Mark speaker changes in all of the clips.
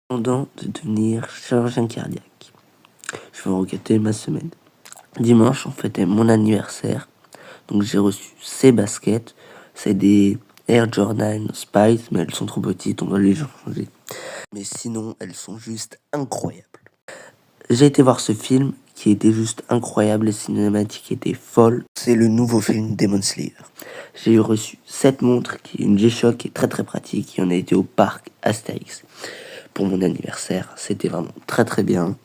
Speaker 1: Pendant de devenir chirurgien cardiaque. Je vais regretter ma semaine. Dimanche, on fêtait mon anniversaire. Donc j'ai reçu ces baskets. C'est des Air Jordan Spice, mais elles sont trop petites, on doit les changer. Mais sinon, elles sont juste incroyables. J'ai été voir ce film qui était juste incroyable, les cinématiques étaient folles. C'est le nouveau film Demon Slayer. J'ai reçu cette montre qui est une G-Shock qui est très très pratique et on a été au parc Astérix pour mon anniversaire. C'était vraiment très très bien.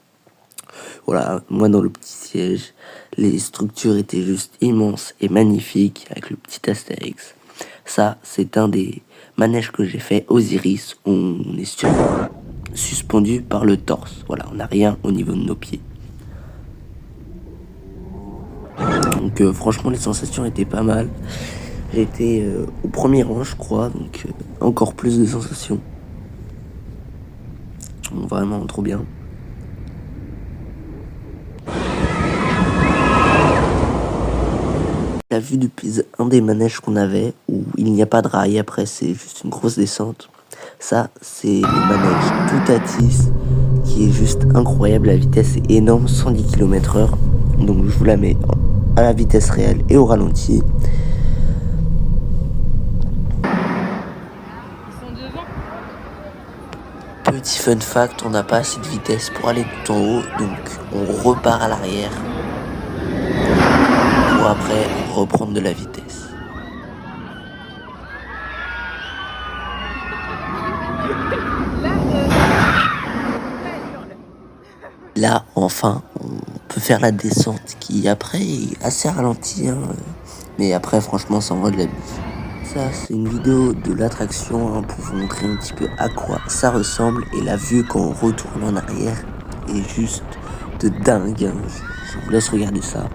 Speaker 1: Voilà, moi dans le petit siège, les structures étaient juste immenses et magnifiques avec le petit Astérix. Ça, c'est un des manèges que j'ai fait, Osiris, où on est suspendu par le torse. Voilà, on n'a rien au niveau de nos pieds. Donc franchement, les sensations étaient pas mal. J'étais au premier rang, je crois, donc encore plus de sensations. Vraiment trop bien. La vue depuis un des manèges qu'on avait, où il n'y a pas de rail, après c'est juste une grosse descente. Ça, c'est le manège Toutatis, qui est juste incroyable. La vitesse est énorme, 110 km/h. Donc je vous la mets à la vitesse réelle et au ralenti. Petit fun fact, on n'a pas assez de vitesse pour aller tout en haut, donc on repart à l'arrière pour après reprendre de la vitesse. Là, enfin, on peut faire la descente qui après est assez ralentie, hein, mais après franchement ça envoie de la bise. Ça, c'est une vidéo de l'attraction pour vous montrer un petit peu à quoi ça ressemble. Et la vue quand on retourne en arrière est juste de dingue. Hein. Je vous laisse regarder ça.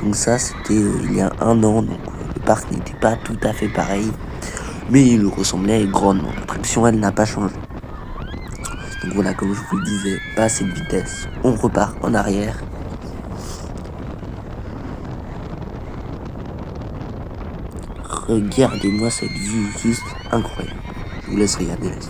Speaker 1: Donc ça, c'était il y a un an. Donc le parc n'était pas tout à fait pareil. Mais il ressemblait grandement. L'attraction, elle n'a pas changé. Donc voilà, comme je vous le disais, pas assez de vitesse. On repart en arrière. Regardez-moi cette vue juste incroyable. Je vous laisse regarder là-dessus.